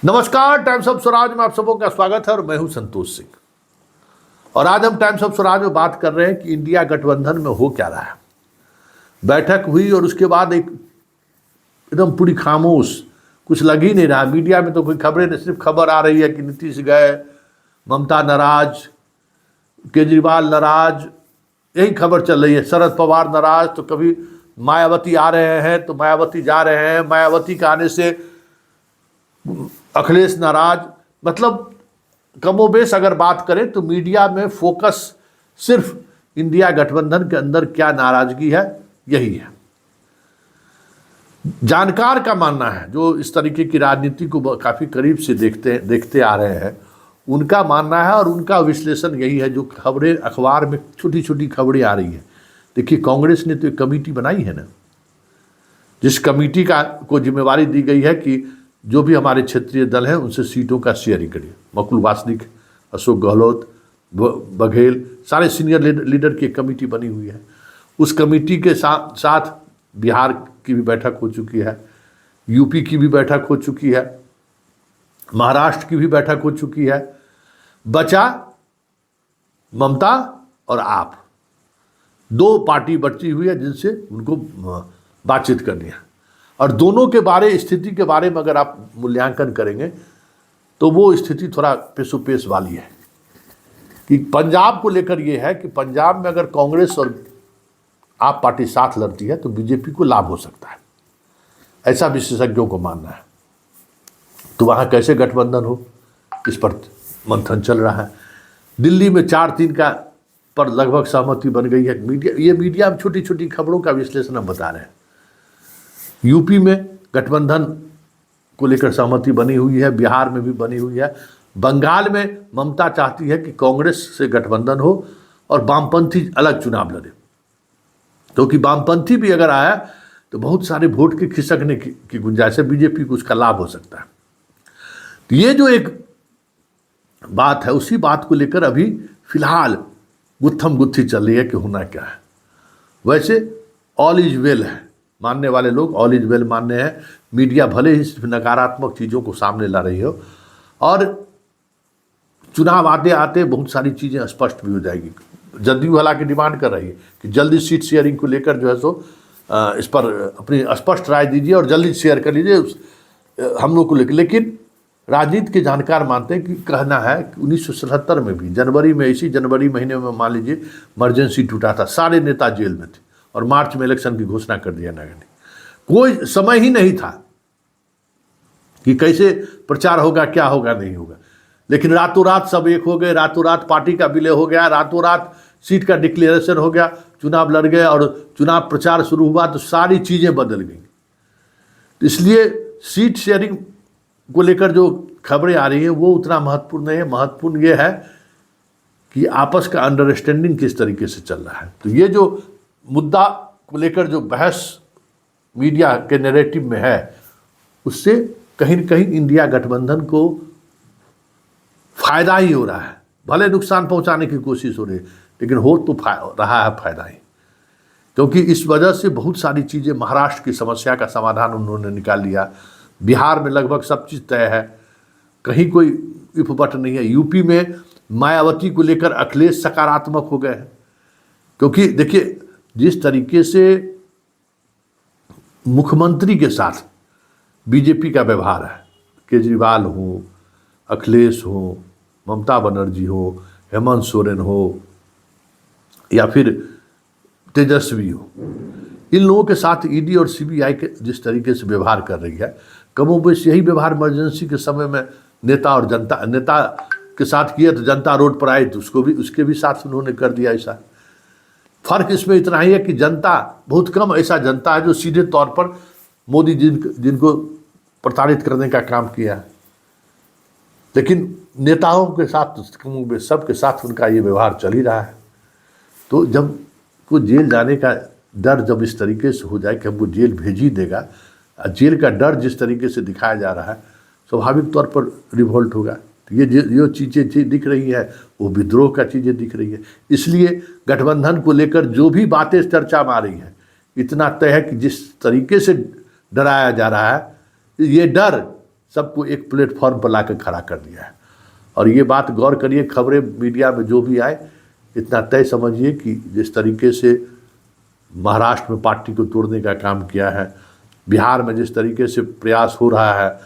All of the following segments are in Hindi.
नमस्कार, टाइम्स ऑफ स्वराज में आप सबों का स्वागत है और मैं हूं संतोष सिंह। और आज हम टाइम्स ऑफ स्वराज में बात कर रहे हैं कि इंडिया गठबंधन में हो क्या रहा है। बैठक हुई और उसके बाद एकदम पूरी खामोश, कुछ लग ही नहीं रहा। मीडिया में तो कोई खबरें नहीं, सिर्फ खबर आ रही है कि नीतीश गए, ममता नाराज, केजरीवाल नाराज, यही खबर चल रही है। शरद पवार नाराज, तो कभी मायावती आ रहे हैं तो मायावती जा रहे हैं, मायावती के आने से अखिलेश नाराज। मतलब कमोबेश अगर बात करें तो मीडिया में फोकस सिर्फ इंडिया गठबंधन के अंदर क्या नाराजगी है, यही है। जानकार का मानना है, जो इस तरीके की राजनीति को काफ़ी करीब से देखते आ रहे हैं, उनका मानना है और उनका विश्लेषण यही है। जो खबरें अखबार में छोटी छोटी खबरें आ रही हैं, देखिए कांग्रेस ने तो एक कमेटी बनाई है ना, जिस कमेटी को जिम्मेवारी दी गई है कि जो भी हमारे क्षेत्रीय दल हैं उनसे सीटों का शेयरिंग करिए। मुकुल वासनिक, अशोक गहलोत, बघेल, सारे सीनियर लीडर की एक कमेटी बनी हुई है। उस कमेटी के साथ बिहार की भी बैठक हो चुकी है, यूपी की भी बैठक हो चुकी है, महाराष्ट्र की भी बैठक हो चुकी है। बचा ममता और आप, दो पार्टी बची हुई है जिनसे उनको बातचीत करनी है। और दोनों के स्थिति के बारे में अगर आप मूल्यांकन करेंगे तो वो स्थिति थोड़ा पेशोपेश वाली है। कि पंजाब को लेकर ये है कि पंजाब में अगर कांग्रेस और आप पार्टी साथ लड़ती है तो बीजेपी को लाभ हो सकता है, ऐसा विशेषज्ञों को मानना है। तो वहाँ कैसे गठबंधन हो, इस पर मंथन चल रहा है। दिल्ली में 4-3 का पर लगभग सहमति बन गई है। मीडिया में छोटी छोटी खबरों का विश्लेषण हम बता रहे हैं। यूपी में गठबंधन को लेकर सहमति बनी हुई है, बिहार में भी बनी हुई है। बंगाल में ममता चाहती है कि कांग्रेस से गठबंधन हो और वामपंथी अलग चुनाव लड़े, क्योंकि वामपंथी भी अगर आया तो बहुत सारे वोट के खिसकने की गुंजाइश है, बीजेपी को उसका लाभ हो सकता है। तो ये जो एक बात है, उसी बात को लेकर अभी फिलहाल गुत्थम गुत्थी चल रही है कि होना क्या है। वैसे ऑल इज वेल है, मानने वाले लोग ऑल इज वेल मानने हैं। मीडिया भले ही सिर्फ नकारात्मक चीज़ों को सामने ला रही हो, और चुनाव आते आते बहुत सारी चीज़ें स्पष्ट भी हो जाएगी। जदयू हालांकि डिमांड कर रही है कि जल्दी सीट शेयरिंग को लेकर जो है सो इस पर अपनी स्पष्ट राय दीजिए और जल्दी शेयर कर लीजिए हम लोग को लेकर। लेकिन राजनीति के जानकार मानते हैं कि कहना है कि 1977 में भी जनवरी में, इसी जनवरी महीने में मान लीजिए इमरजेंसी टूटा था, सारे नेता जेल में थे और मार्च में इलेक्शन की घोषणा कर दिया नगर ने। कोई समय ही नहीं था कि कैसे प्रचार होगा, क्या होगा, नहीं होगा। लेकिन रातों रात सब एक हो गए, रातों रात पार्टी का विलय हो गया, रातों रात सीट का डिक्लेरेशन हो गया, चुनाव लड़ गए और चुनाव प्रचार शुरू हुआ तो सारी चीज़ें बदल गई। इसलिए सीट शेयरिंग को लेकर जो खबरें आ रही हैं वो उतना महत्वपूर्ण नहीं है। महत्वपूर्ण ये है कि आपस का अंडरस्टैंडिंग किस तरीके से चल रहा है। तो ये जो मुद्दा को लेकर जो बहस मीडिया के नैरेटिव में है, उससे कहीं न कहीं इंडिया गठबंधन को फायदा ही हो रहा है। भले नुकसान पहुंचाने की कोशिश हो रही है, लेकिन हो तो रहा है फायदा ही। क्योंकि इस वजह से बहुत सारी चीज़ें, महाराष्ट्र की समस्या का समाधान उन्होंने निकाल लिया, बिहार में लगभग सब चीज़ तय है, कहीं कोई इफ बट नहीं है। यूपी में मायावती को लेकर अखिलेश सकारात्मक हो गए हैं। क्योंकि देखिए जिस तरीके से मुख्यमंत्री के साथ बीजेपी का व्यवहार है, केजरीवाल हो, अखिलेश हो, ममता बनर्जी हो, हेमंत सोरेन हो या फिर तेजस्वी हो, इन लोगों के साथ ईडी और सीबीआई के जिस तरीके से व्यवहार कर रही है, कमोबेश यही व्यवहार इमरजेंसी के समय में नेता के साथ किया तो जनता रोड पर आई तो उसके भी साथ उन्होंने कर दिया। ऐसा फर्क इसमें इतना ही है कि जनता, बहुत कम ऐसा जनता है जो सीधे तौर पर मोदी जिनको प्रताड़ित करने का काम किया है। लेकिन नेताओं के साथ, सबके साथ उनका ये व्यवहार चल ही रहा है। तो जब को जेल जाने का डर जब इस तरीके से हो जाए कि हमको जेल भेज ही देगा, जेल का डर जिस तरीके से दिखाया जा रहा है, स्वाभाविक तौर पर रिवोल्ट होगा। तो ये जो चीज़ें दिख रही है वो विद्रोह का चीज़ें दिख रही है। इसलिए गठबंधन को लेकर जो भी बातें चर्चा में आ रही हैं, इतना तय है कि जिस तरीके से डराया जा रहा है, ये डर सबको एक प्लेटफॉर्म पर लाकर खड़ा कर दिया है। और ये बात गौर करिए, खबरें मीडिया में जो भी आए, इतना तय समझिए कि जिस तरीके से महाराष्ट्र में पार्टी को तोड़ने का काम किया है, बिहार में जिस तरीके से प्रयास हो रहा है,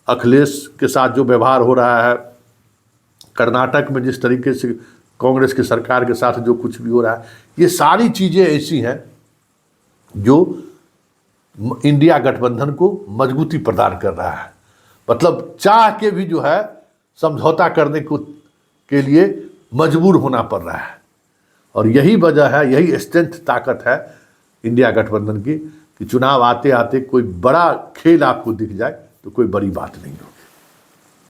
अखिलेश के साथ जो व्यवहार हो रहा है, कर्नाटक में जिस तरीके से कांग्रेस की सरकार के साथ जो कुछ भी हो रहा है, ये सारी चीज़ें ऐसी हैं जो इंडिया गठबंधन को मजबूती प्रदान कर रहा है। मतलब चाह के भी जो है समझौता करने को के लिए मजबूर होना पड़ रहा है। और यही वजह है, यही स्ट्रेंथ ताकत है इंडिया गठबंधन की कि चुनाव आते आते कोई बड़ा खेल आपको दिख जाए तो कोई बड़ी बात नहीं हो।